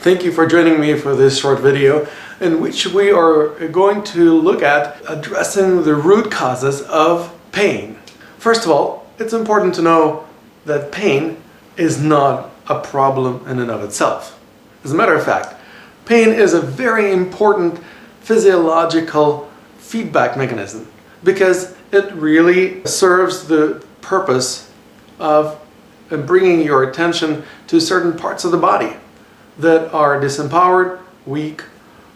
Thank you for joining me for this short video in which we are going to look at addressing the root causes of pain. First of all, it's important to know that pain is not a problem in and of itself. As a matter of fact, pain is a very important physiological feedback mechanism because it really serves the purpose of bringing your attention to certain parts of the body that are disempowered, weak,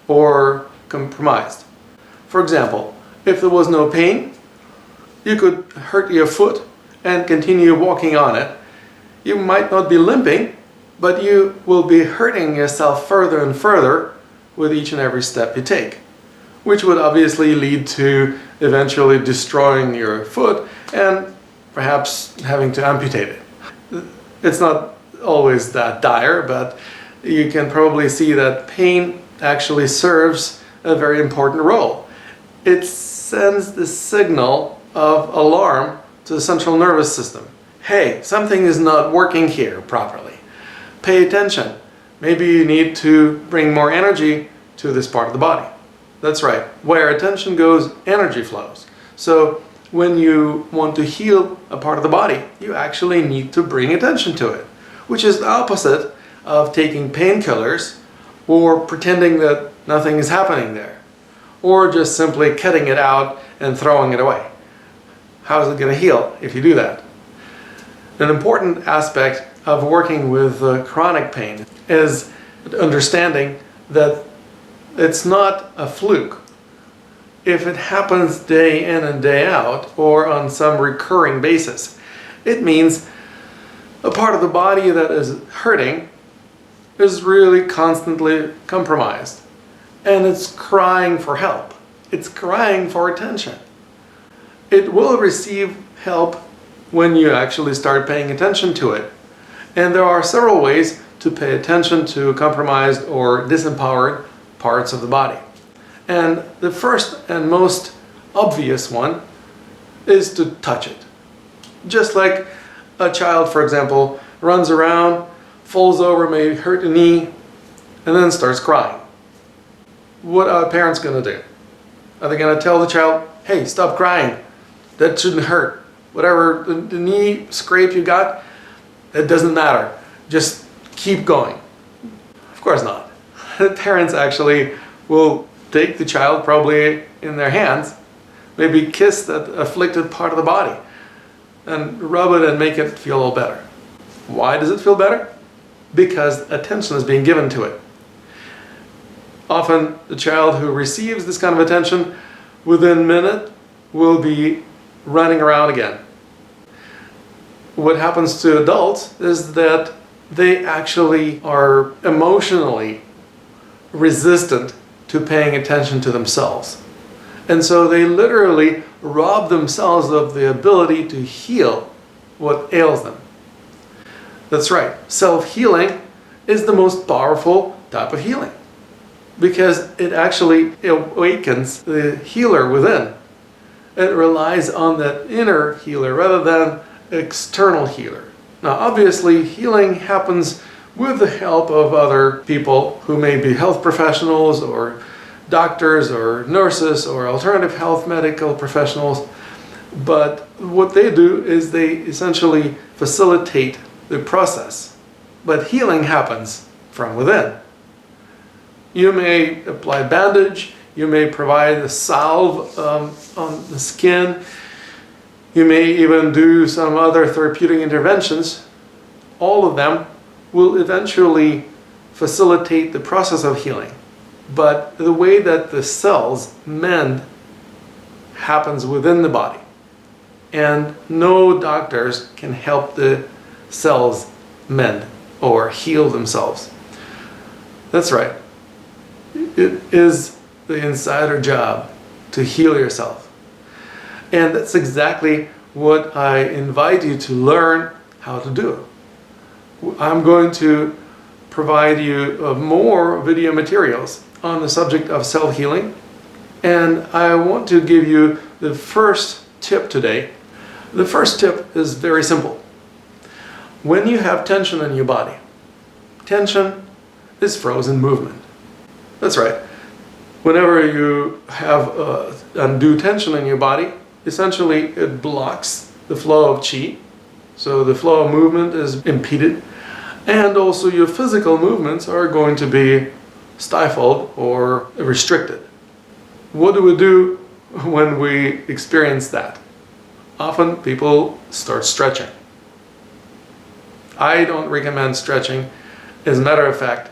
or compromised. For example, if there was no pain, you could hurt your foot and continue walking on it. You might not be limping, but you will be hurting yourself further and further with each and every step you take, which would obviously lead to eventually destroying your foot and perhaps having to amputate it. It's not always that dire, but you can probably see that pain actually serves a very important role. It sends the signal of alarm to the central nervous system. Hey, something is not working here properly. Pay attention. Maybe you need to bring more energy to this part of the body. That's right. Where attention goes, energy flows. So when you want to heal a part of the body, you actually need to bring attention to it, which is the opposite of taking painkillers or pretending that nothing is happening there, or just simply cutting it out and throwing it away. How is it going to heal if you do that? An important aspect of working with chronic pain is understanding that it's not a fluke. If it happens day in and day out or on some recurring basis, it means a part of the body that is hurting is really constantly compromised, and it's crying for help. It's crying for attention. It will receive help when you actually start paying attention to it. And there are several ways to pay attention to compromised or disempowered parts of the body. And the first and most obvious one is to touch it. Just like a child, for example, runs around, falls over, maybe hurt a knee, and then starts crying. What are parents going to do? Are they going to tell the child, hey, stop crying, that shouldn't hurt. Whatever the knee scrape you got, it doesn't matter. Just keep going. Of course not. Parents actually will take the child probably in their hands, maybe kiss that afflicted part of the body, and rub it and make it feel a little better. Why does it feel better? Because attention is being given to it. Often the child who receives this kind of attention within a minute will be running around again. What happens to adults is that they actually are emotionally resistant to paying attention to themselves. And so they literally rob themselves of the ability to heal what ails them. That's right, self-healing is the most powerful type of healing because it actually awakens the healer within. It relies on that inner healer rather than external healer. Now obviously healing happens with the help of other people who may be health professionals or doctors or nurses or alternative health medical professionals, but what they do is they essentially facilitate the process. But healing happens from within. You may apply bandage, you may provide a salve on the skin, you may even do some other therapeutic interventions. All of them will eventually facilitate the process of healing. But the way that the cells mend happens within the body. And no doctors can help the cells mend or heal themselves. That's right. It is the insider job to heal yourself. And that's exactly what I invite you to learn how to do. I'm going to provide you more video materials on the subject of self-healing, and I want to give you the first tip today. The first tip is very simple. When you have tension in your body, tension is frozen movement. That's right. Whenever you have undue tension in your body, essentially it blocks the flow of qi. So the flow of movement is impeded, and also your physical movements are going to be stifled or restricted. What do we do when we experience that? Often people start stretching. I don't recommend stretching. As a matter of fact,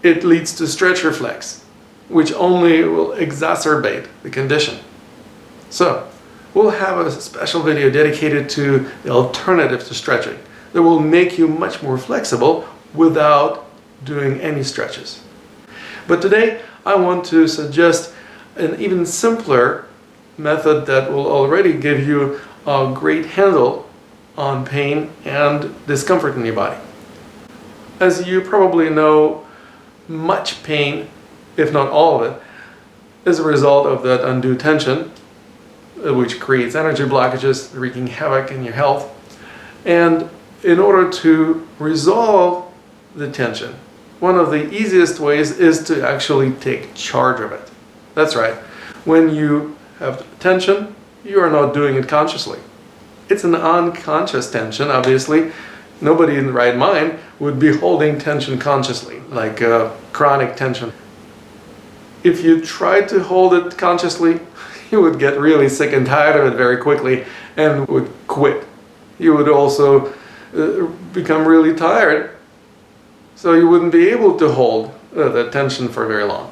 it leads to stretch reflex, which only will exacerbate the condition. So, we'll have a special video dedicated to the alternative to stretching that will make you much more flexible without doing any stretches. But today, I want to suggest an even simpler method that will already give you a great handle on pain and discomfort in your body. As you probably know, much pain, if not all of it, is a result of that undue tension, which creates energy blockages, wreaking havoc in your health. And in order to resolve the tension, one of the easiest ways is to actually take charge of it. That's right. When you have tension, you are not doing it consciously. It's an unconscious tension, obviously. Nobody in the right mind would be holding tension consciously, like chronic tension. If you tried to hold it consciously, you would get really sick and tired of it very quickly and would quit. You would also become really tired, so you wouldn't be able to hold the tension for very long.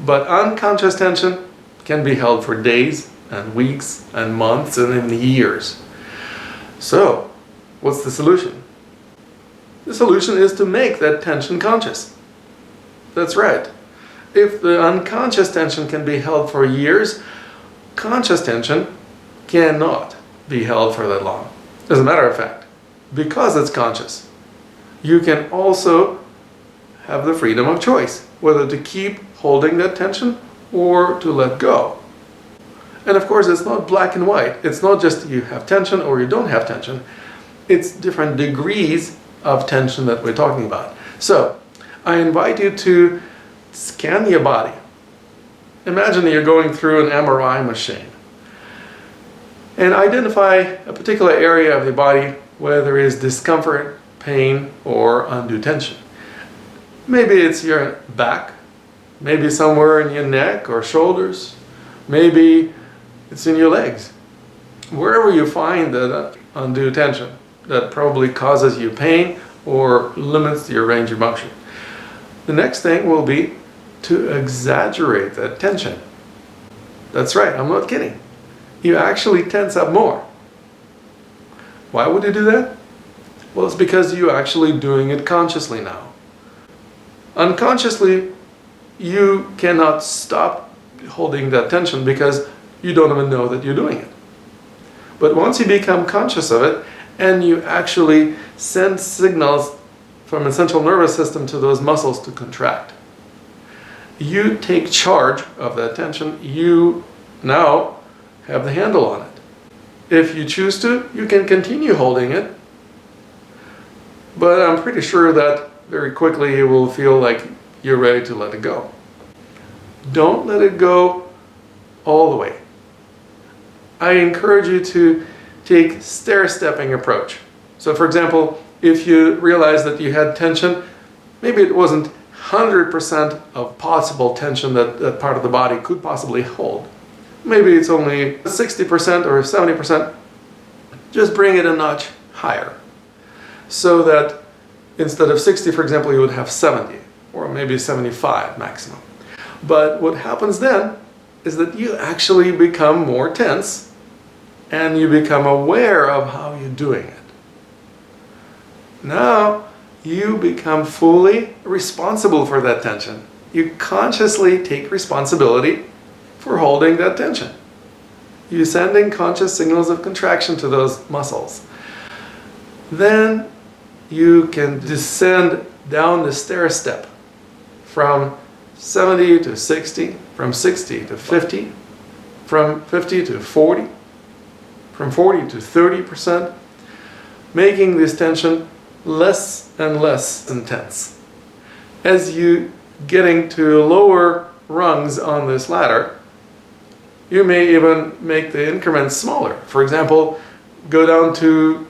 But unconscious tension can be held for days and weeks and months and even years. So, what's the solution? The solution is to make that tension conscious. That's right. If the unconscious tension can be held for years, conscious tension cannot be held for that long. As a matter of fact, because it's conscious, you can also have the freedom of choice, whether to keep holding that tension or to let go. And of course, it's not black and white. It's not just you have tension or you don't have tension. It's different degrees of tension that we're talking about. So, I invite you to scan your body. Imagine that you're going through an MRI machine and identify a particular area of the body where there is discomfort, pain, or undue tension. Maybe it's your back, maybe somewhere in your neck or shoulders, maybe it's in your legs. Wherever you find that undue tension that probably causes you pain or limits your range of motion. The next thing will be to exaggerate that tension. That's right, I'm not kidding. You actually tense up more. Why would you do that? Well, it's because you're actually doing it consciously now. Unconsciously, you cannot stop holding that tension because you don't even know that you're doing it. But once you become conscious of it and you actually send signals from the central nervous system to those muscles to contract, you take charge of that tension. You now have the handle on it. If you choose to, you can continue holding it, but I'm pretty sure that very quickly you will feel like you're ready to let it go. Don't let it go all the way. I encourage you to take stair-stepping approach. So for example, if you realize that you had tension, maybe it wasn't 100% of possible tension that that part of the body could possibly hold. Maybe it's only 60% or 70%. Just bring it a notch higher. So that instead of 60, for example, you would have 70 or maybe 75 maximum. But what happens then is that you actually become more tense and you become aware of how you're doing it. Now, you become fully responsible for that tension. You consciously take responsibility for holding that tension. You're sending conscious signals of contraction to those muscles. Then you can descend down the stair step from 70 to 60, from 60 to 50, from 50 to 40, from 40 to 30%, making this tension less and less intense. As you getting to lower rungs on this ladder, you may even make the increments smaller. For example, go down to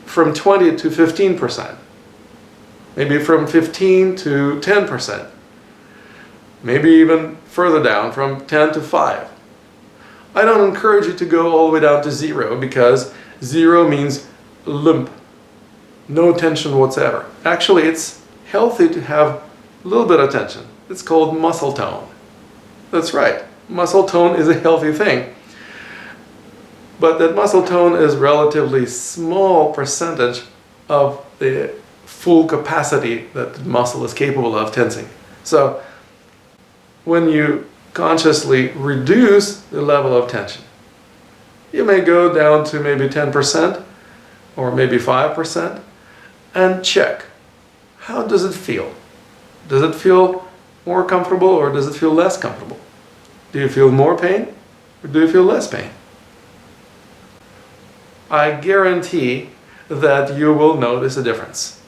from 20 to 15%. Maybe from 15 to 10%. Maybe even further down from 10 to 5. I don't encourage you to go all the way down to 0 because 0 means limp. No tension whatsoever. Actually, it's healthy to have a little bit of tension. It's called muscle tone. That's right. Muscle tone is a healthy thing. But that muscle tone is relatively small percentage of the full capacity that the muscle is capable of tensing. So when you consciously reduce the level of tension, you may go down to maybe 10% or maybe 5% and check. How does it feel? Does it feel more comfortable or does it feel less comfortable? Do you feel more pain or do you feel less pain? I guarantee that you will notice a difference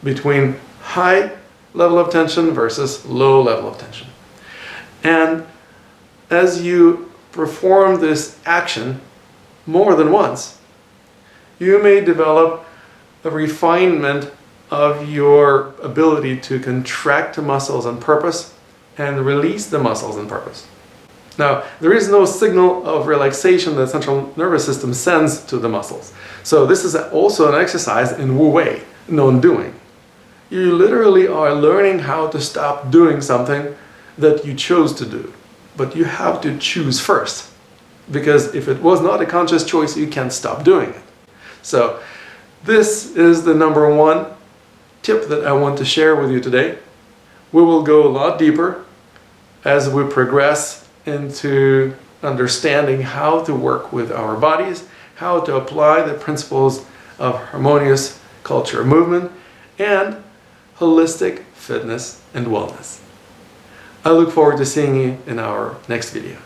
between high level of tension versus low level of tension. And as you perform this action more than once, you may develop a refinement of your ability to contract the muscles on purpose and release the muscles on purpose. Now, there is no signal of relaxation that the central nervous system sends to the muscles. So this is also an exercise in Wu Wei, non-doing. You literally are learning how to stop doing something that you chose to do. But you have to choose first. Because if it was not a conscious choice, you can't stop doing it. So this is the number one tip that I want to share with you today. We will go a lot deeper as we progress into understanding how to work with our bodies, how to apply the principles of harmonious culture movement, and holistic fitness and wellness. I look forward to seeing you in our next video.